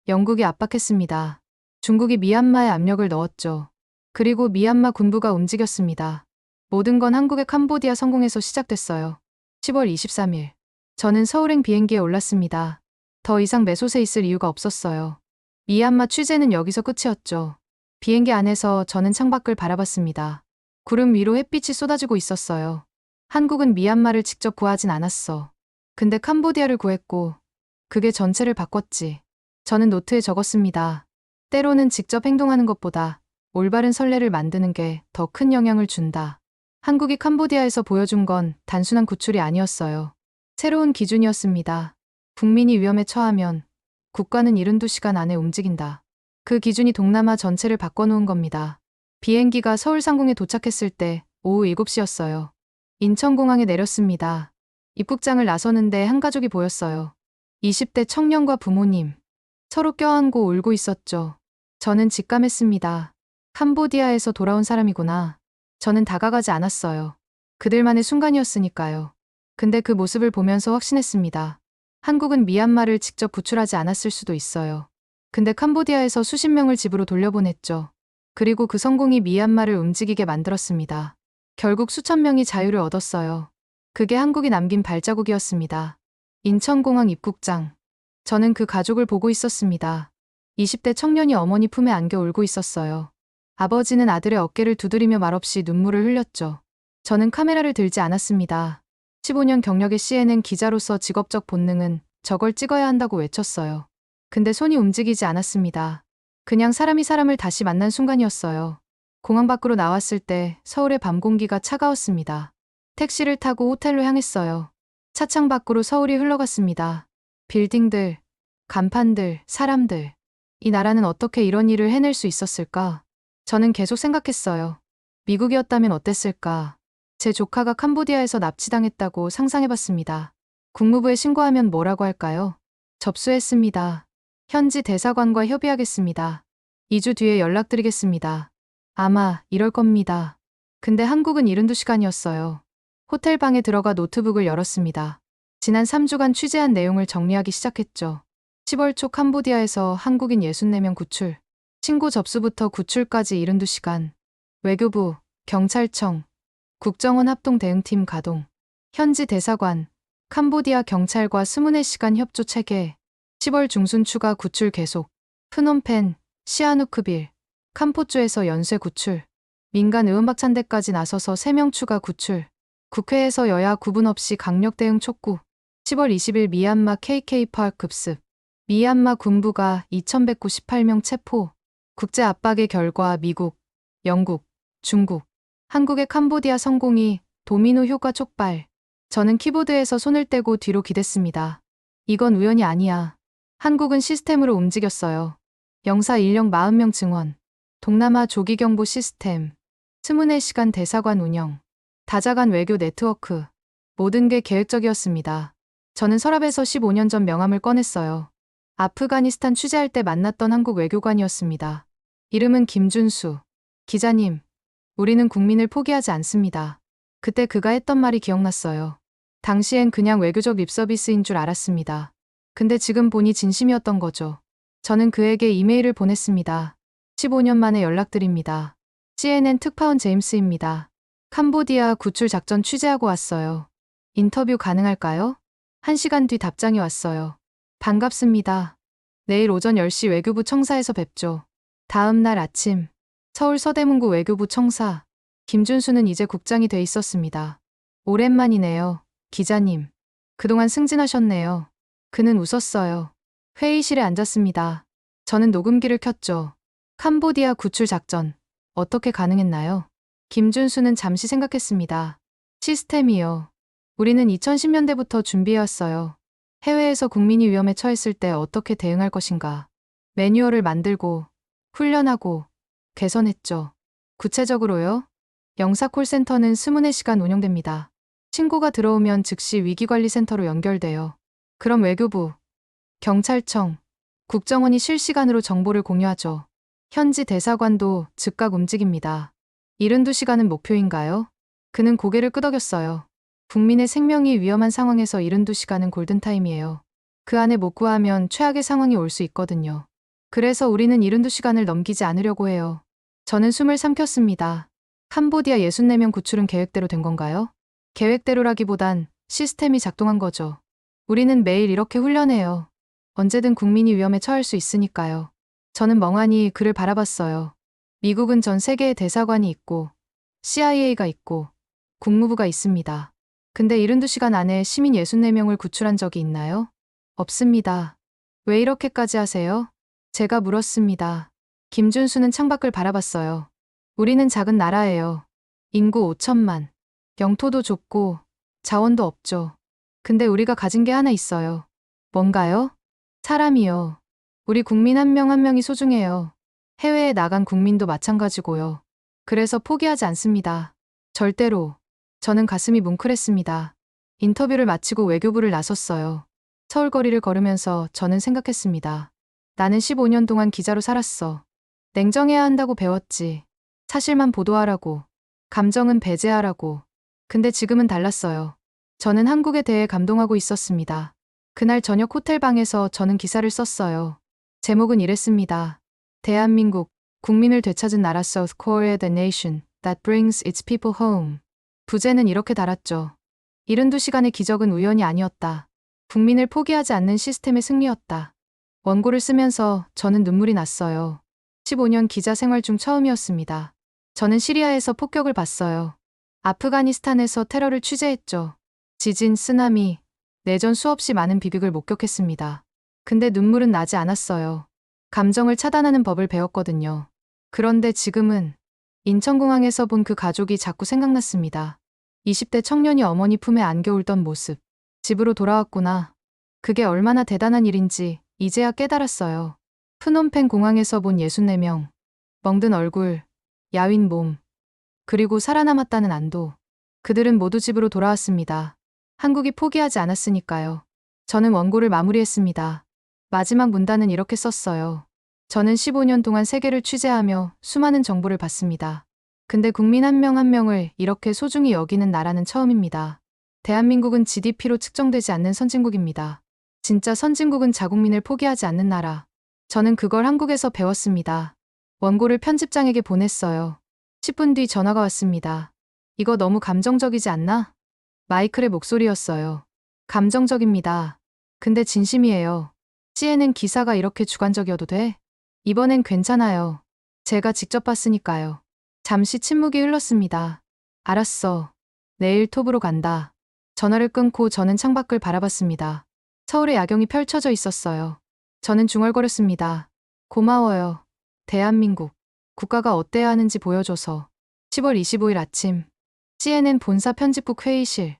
S1: 영국이 압박했습니다. 중국이 미얀마에 압력을 넣었죠. 그리고 미얀마 군부가 움직였습니다. 모든 건 한국의 캄보디아 성공에서 시작됐어요. 10월 23일. 저는 서울행 비행기에 올랐습니다. 더 이상 메솥에 있을 이유가 없었어요. 미얀마 취재는 여기서 끝이었죠. 비행기 안에서 저는 창밖을 바라봤습니다. 구름 위로 햇빛이 쏟아지고 있었어요. 한국은 미얀마를 직접 구하진 않았어. 근데 캄보디아를 구했고 그게 전체를 바꿨지. 저는 노트에 적었습니다. 때로는 직접 행동하는 것보다 올바른 선례를 만드는 게 더 큰 영향을 준다. 한국이 캄보디아에서 보여준 건 단순한 구출이 아니었어요. 새로운 기준이었습니다. 국민이 위험에 처하면 국가는 72시간 안에 움직인다. 그 기준이 동남아 전체를 바꿔놓은 겁니다. 비행기가 서울 상공에 도착했을 때 오후 7시였어요. 인천공항에 내렸습니다. 입국장을 나서는데 한 가족이 보였어요. 20대 청년과 부모님. 서로 껴안고 울고 있었죠. 저는 직감했습니다. 캄보디아에서 돌아온 사람이구나. 저는 다가가지 않았어요. 그들만의 순간이었으니까요. 근데 그 모습을 보면서 확신했습니다. 한국은 미얀마를 직접 구출하지 않았을 수도 있어요. 근데 캄보디아에서 수십 명을 집으로 돌려보냈죠. 그리고 그 성공이 미얀마를 움직이게 만들었습니다. 결국 수천 명이 자유를 얻었어요. 그게 한국이 남긴 발자국이었습니다. 인천공항 입국장. 저는 그 가족을 보고 있었습니다. 20대 청년이 어머니 품에 안겨 울고 있었어요. 아버지는 아들의 어깨를 두드리며 말없이 눈물을 흘렸죠. 저는 카메라를 들지 않았습니다. 15년 경력의 CNN 기자로서 직업적 본능은 저걸 찍어야 한다고 외쳤어요. 근데 손이 움직이지 않았습니다. 그냥 사람이 사람을 다시 만난 순간이었어요. 공항 밖으로 나왔을 때 서울의 밤 공기가 차가웠습니다. 택시를 타고 호텔로 향했어요. 차창 밖으로 서울이 흘러갔습니다. 빌딩들, 간판들, 사람들. 이 나라는 어떻게 이런 일을 해낼 수 있었을까? 저는 계속 생각했어요. 미국이었다면 어땠을까? 제 조카가 캄보디아에서 납치당했다고 상상해봤습니다. 국무부에 신고하면 뭐라고 할까요? 접수했습니다. 현지 대사관과 협의하겠습니다. 2주 뒤에 연락드리겠습니다. 아마 이럴 겁니다. 근데 한국은 72시간이었어요. 호텔 방에 들어가 노트북을 열었습니다. 지난 3주간 취재한 내용을 정리하기 시작했죠. 10월 초 캄보디아에서 한국인 64명 구출. 신고 접수부터 구출까지 72시간. 외교부, 경찰청, 국정원 합동대응팀 가동. 현지 대사관, 캄보디아 경찰과 24시간 협조 체계. 10월 중순 추가 구출 계속. 프놈펜, 시아누크빌, 캄포주에서 연쇄 구출. 민간 의원박찬대까지 나서서 3명 추가 구출. 국회에서 여야 구분 없이 강력 대응 촉구. 10월 20일 미얀마 KK 파악 급습. 미얀마 군부가 2198명 체포. 국제 압박의 결과 미국, 영국, 중국, 한국의 캄보디아 성공이 도미노 효과 촉발. 저는 키보드에서 손을 떼고 뒤로 기댔습니다. 이건 우연이 아니야. 한국은 시스템으로 움직였어요. 영사 인력 40명 증원. 동남아 조기경보 시스템. 24시간 대사관 운영. 다자간 외교 네트워크. 모든 게 계획적이었습니다. 저는 서랍에서 15년 전 명함을 꺼냈어요. 아프가니스탄 취재할 때 만났던 한국 외교관이었습니다. 이름은 김준수. 기자님, 우리는 국민을 포기하지 않습니다. 그때 그가 했던 말이 기억났어요. 당시엔 그냥 외교적 립서비스인 줄 알았습니다. 근데 지금 보니 진심이었던 거죠. 저는 그에게 이메일을 보냈습니다. 15년 만에 연락드립니다. CNN 특파원 제임스입니다. 캄보디아 구출 작전 취재하고 왔어요. 인터뷰 가능할까요? 1시간 뒤 답장이 왔어요. 반갑습니다. 내일 오전 10시 외교부 청사에서 뵙죠. 다음 날 아침, 서울 서대문구 외교부 청사. 김준수는 이제 국장이 돼 있었습니다. 오랜만이네요, 기자님. 그동안 승진하셨네요. 그는 웃었어요. 회의실에 앉았습니다. 저는 녹음기를 켰죠. 캄보디아 구출 작전, 어떻게 가능했나요? 김준수는 잠시 생각했습니다. 시스템이요. 우리는 2010년대부터 준비해왔어요. 해외에서 국민이 위험에 처했을 때 어떻게 대응할 것인가. 매뉴얼을 만들고, 훈련하고, 개선했죠. 구체적으로요? 영사 콜센터는 24시간 운영됩니다. 신고가 들어오면 즉시 위기관리센터로 연결돼요. 그럼 외교부, 경찰청, 국정원이 실시간으로 정보를 공유하죠. 현지 대사관도 즉각 움직입니다. 72시간은 목표인가요? 그는 고개를 끄덕였어요. 국민의 생명이 위험한 상황에서 72시간은 골든타임이에요. 그 안에 못 구하면 최악의 상황이 올 수 있거든요. 그래서 우리는 72시간을 넘기지 않으려고 해요. 저는 숨을 삼켰습니다. 캄보디아 64명 구출은 계획대로 된 건가요? 계획대로라기보단 시스템이 작동한 거죠. 우리는 매일 이렇게 훈련해요. 언제든 국민이 위험에 처할 수 있으니까요. 저는 멍하니 그를 바라봤어요. 미국은 전 세계에 대사관이 있고, CIA가 있고, 국무부가 있습니다. 근데 72시간 안에 시민 64명을 구출한 적이 있나요? 없습니다. 왜 이렇게까지 하세요? 제가 물었습니다. 김준수는 창밖을 바라봤어요. 우리는 작은 나라예요. 인구 5천만. 영토도 좁고 자원도 없죠. 근데 우리가 가진 게 하나 있어요. 뭔가요? 사람이요. 우리 국민 한 명 한 명이 소중해요. 해외에 나간 국민도 마찬가지고요. 그래서 포기하지 않습니다. 절대로. 저는 가슴이 뭉클했습니다. 인터뷰를 마치고 외교부를 나섰어요. 서울 거리를 걸으면서 저는 생각했습니다. 나는 15년 동안 기자로 살았어. 냉정해야 한다고 배웠지. 사실만 보도하라고. 감정은 배제하라고. 근데 지금은 달랐어요. 저는 한국에 대해 감동하고 있었습니다. 그날 저녁 호텔방에서 저는 기사를 썼어요. 제목은 이랬습니다. 대한민국, 국민을 되찾은 나라 South Korea the nation that brings its people home. 부제는 이렇게 달았죠. 72시간의 기적은 우연이 아니었다. 국민을 포기하지 않는 시스템의 승리였다. 원고를 쓰면서 저는 눈물이 났어요. 15년 기자 생활 중 처음이었습니다. 저는 시리아에서 폭격을 봤어요. 아프가니스탄에서 테러를 취재했죠. 지진, 쓰나미, 내전 수없이 많은 비극을 목격했습니다. 근데 눈물은 나지 않았어요. 감정을 차단하는 법을 배웠거든요. 그런데 지금은 인천공항에서 본 그 가족이 자꾸 생각났습니다. 20대 청년이 어머니 품에 안겨 울던 모습. 집으로 돌아왔구나. 그게 얼마나 대단한 일인지 이제야 깨달았어요. 프놈펜 공항에서 본 64명. 멍든 얼굴, 야윈 몸, 그리고 살아남았다는 안도. 그들은 모두 집으로 돌아왔습니다. 한국이 포기하지 않았으니까요. 저는 원고를 마무리했습니다. 마지막 문단은 이렇게 썼어요. 저는 15년 동안 세계를 취재하며 수많은 정보를 받습니다. 근데 국민 한 명 한 명을 이렇게 소중히 여기는 나라는 처음입니다. 대한민국은 GDP로 측정되지 않는 선진국입니다. 진짜 선진국은 자국민을 포기하지 않는 나라. 저는 그걸 한국에서 배웠습니다. 원고를 편집장에게 보냈어요. 10분 뒤 전화가 왔습니다. 이거 너무 감정적이지 않나? 마이클의 목소리였어요. 감정적입니다. 근데 진심이에요. CNN 기사가 이렇게 주관적이어도 돼? 이번엔 괜찮아요. 제가 직접 봤으니까요. 잠시 침묵이 흘렀습니다. 알았어. 내일 톱으로 간다. 전화를 끊고 저는 창밖을 바라봤습니다. 서울의 야경이 펼쳐져 있었어요. 저는 중얼거렸습니다. 고마워요. 대한민국. 국가가 어때야 하는지 보여줘서. 10월 25일 아침. CNN 본사 편집국 회의실.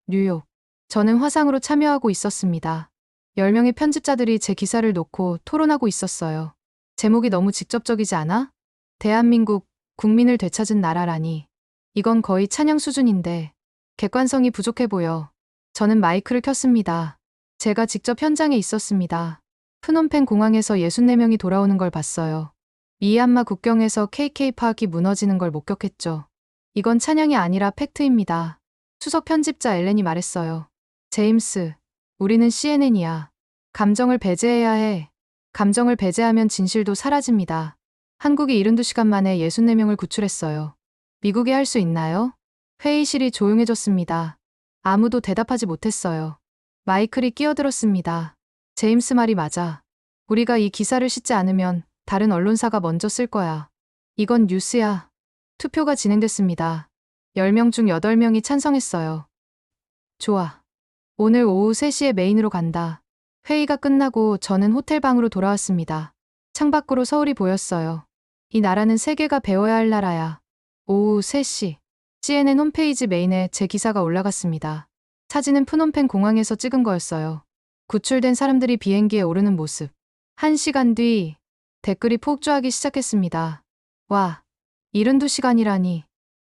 S1: 뉴욕. 저는 화상으로 참여하고 있었습니다. 10명의 편집자들이 제 기사를 놓고 토론하고 있었어요. 제목이 너무 직접적이지 않아? 대한민국, 국민을 되찾은 나라라니. 이건 거의 찬양 수준인데 객관성이 부족해 보여. 저는 마이크를 켰습니다. 제가 직접 현장에 있었습니다. 프놈펜 공항에서 64명이 돌아오는 걸 봤어요. 미얀마 국경에서 KK 파악이 무너지는 걸 목격했죠. 이건 찬양이 아니라 팩트입니다. 수석 편집자 엘렌이 말했어요. 제임스, 우리는 CNN이야. 감정을 배제해야 해. 감정을 배제하면 진실도 사라집니다. 한국이 72시간 만에 64명을 구출했어요. 미국이 할 수 있나요? 회의실이 조용해졌습니다. 아무도 대답하지 못했어요. 마이클이 끼어들었습니다. 제임스 말이 맞아. 우리가 이 기사를 싣지 않으면 다른 언론사가 먼저 쓸 거야. 이건 뉴스야. 투표가 진행됐습니다. 10명 중 8명이 찬성했어요. 좋아. 오늘 오후 3시에 메인으로 간다. 회의가 끝나고 저는 호텔방으로 돌아왔습니다. 창밖으로 서울이 보였어요. 이 나라는 세계가 배워야 할 나라야. 오후 3시. CNN 홈페이지 메인에 제 기사가 올라갔습니다. 사진은 프놈펜 공항에서 찍은 거였어요. 구출된 사람들이 비행기에 오르는 모습. 1시간 뒤 댓글이 폭주하기 시작했습니다. 와, 72시간이라니.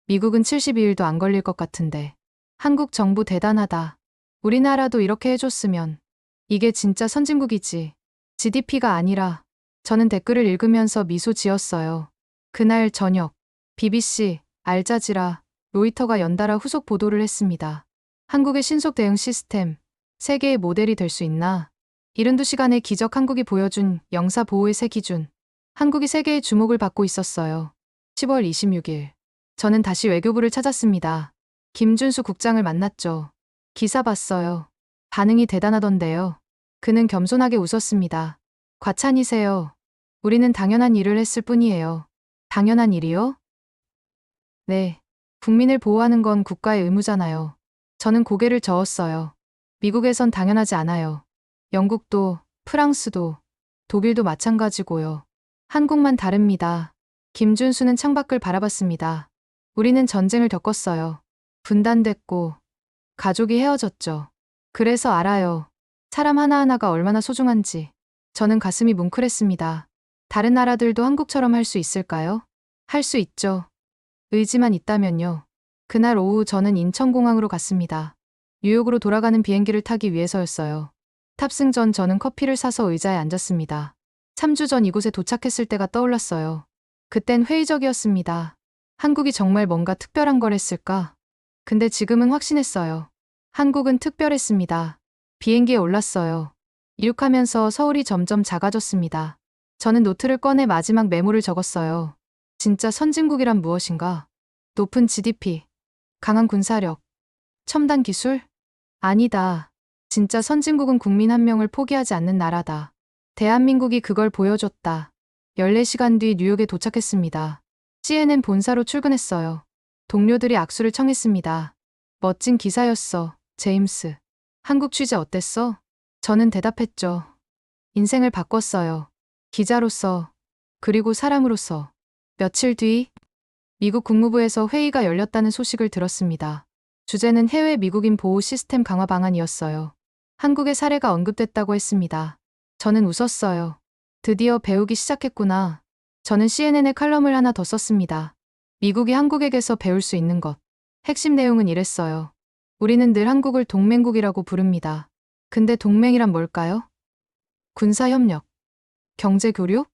S1: 미국은 72일도 안 걸릴 것 같은데. 한국 정부 대단하다. 우리나라도 이렇게 해줬으면. 이게 진짜 선진국이지. GDP가 아니라. 저는 댓글을 읽으면서 미소 지었어요. 그날 저녁, BBC, 알자지라, 로이터가 연달아 후속 보도를 했습니다. 한국의 신속 대응 시스템, 세계의 모델이 될 수 있나? 72시간의 기적 한국이 보여준 영사 보호의 새 기준. 한국이 세계의 주목을 받고 있었어요. 10월 26일. 저는 다시 외교부를 찾았습니다. 김준수 국장을 만났죠. 기사 봤어요. 반응이 대단하던데요. 그는 겸손하게 웃었습니다. 과찬이세요. 우리는 당연한 일을 했을 뿐이에요. 당연한 일이요? 네. 국민을 보호하는 건 국가의 의무잖아요. 저는 고개를 저었어요. 미국에선 당연하지 않아요. 영국도, 프랑스도, 독일도 마찬가지고요. 한국만 다릅니다. 김준수는 창밖을 바라봤습니다. 우리는 전쟁을 겪었어요. 분단됐고, 가족이 헤어졌죠. 그래서 알아요. 사람 하나하나가 얼마나 소중한지. 저는 가슴이 뭉클했습니다. 다른 나라들도 한국처럼 할 수 있을까요? 할 수 있죠. 의지만 있다면요. 그날 오후 저는 인천공항으로 갔습니다. 뉴욕으로 돌아가는 비행기를 타기 위해서였어요. 탑승 전 저는 커피를 사서 의자에 앉았습니다. 3주 전 이곳에 도착했을 때가 떠올랐어요. 그땐 회의적이었습니다. 한국이 정말 뭔가 특별한 걸 했을까? 근데 지금은 확신했어요. 한국은 특별했습니다. 비행기에 올랐어요. 이륙하면서 서울이 점점 작아졌습니다. 저는 노트를 꺼내 마지막 메모를 적었어요. 진짜 선진국이란 무엇인가? 높은 GDP, 강한 군사력, 첨단 기술? 아니다. 진짜 선진국은 국민 한 명을 포기하지 않는 나라다. 대한민국이 그걸 보여줬다. 14시간 뒤 뉴욕에 도착했습니다. CNN 본사로 출근했어요. 동료들이 악수를 청했습니다. 멋진 기사였어, 제임스. 한국 취재 어땠어? 저는 대답했죠. 인생을 바꿨어요. 기자로서, 그리고 사람으로서. 며칠 뒤, 미국 국무부에서 회의가 열렸다는 소식을 들었습니다. 주제는 해외 미국인 보호 시스템 강화 방안이었어요. 한국의 사례가 언급됐다고 했습니다. 저는 웃었어요. 드디어 배우기 시작했구나. 저는 CNN에 칼럼을 하나 더 썼습니다. 미국이 한국에게서 배울 수 있는 것. 핵심 내용은 이랬어요. 우리는 늘 한국을 동맹국이라고 부릅니다. 근데 동맹이란 뭘까요? 군사협력, 경제교류?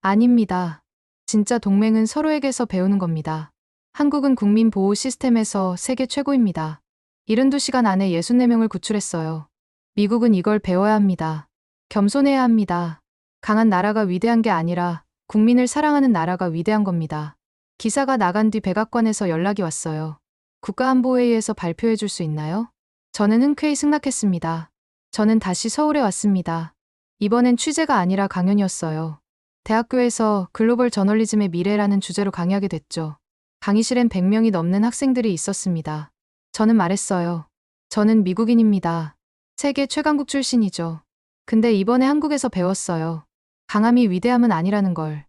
S1: 아닙니다. 진짜 동맹은 서로에게서 배우는 겁니다. 한국은 국민 보호 시스템에서 세계 최고입니다. 72시간 안에 64명을 구출했어요. 미국은 이걸 배워야 합니다. 겸손해야 합니다. 강한 나라가 위대한 게 아니라 국민을 사랑하는 나라가 위대한 겁니다. 기사가 나간 뒤 백악관에서 연락이 왔어요. 국가안보회의에서 발표해 줄 수 있나요? 저는 흔쾌히 승낙했습니다. 저는 다시 서울에 왔습니다. 이번엔 취재가 아니라 강연이었어요. 대학교에서 글로벌 저널리즘의 미래라는 주제로 강의하게 됐죠. 강의실엔 100명이 넘는 학생들이 있었습니다. 저는 말했어요. 저는 미국인입니다. 세계 최강국 출신이죠. 근데 이번에 한국에서 배웠어요. 강함이 위대함은 아니라는 걸.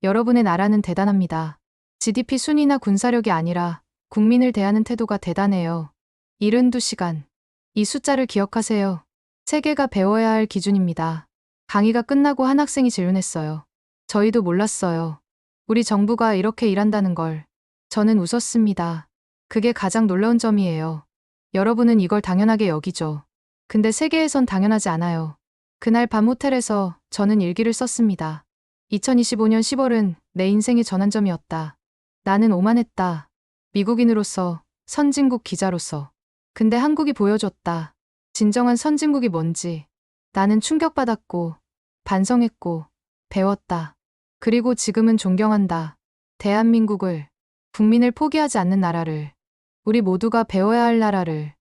S1: 여러분의 나라는 대단합니다. GDP 순위나 군사력이 아니라 국민을 대하는 태도가 대단해요. 72시간. 이 숫자를 기억하세요. 세계가 배워야 할 기준입니다. 강의가 끝나고 한 학생이 질문했어요. 저희도 몰랐어요. 우리 정부가 이렇게 일한다는 걸. 저는 웃었습니다. 그게 가장 놀라운 점이에요. 여러분은 이걸 당연하게 여기죠. 근데 세계에선 당연하지 않아요. 그날 밤 호텔에서 저는 일기를 썼습니다. 2025년 10월은 내 인생의 전환점이었다. 나는 오만했다. 미국인으로서, 선진국 기자로서. 근데 한국이 보여줬다. 진정한 선진국이 뭔지. 나는 충격받았고, 반성했고, 배웠다. 그리고 지금은 존경한다. 대한민국을, 국민을 포기하지 않는 나라를, 우리 모두가 배워야 할 나라를.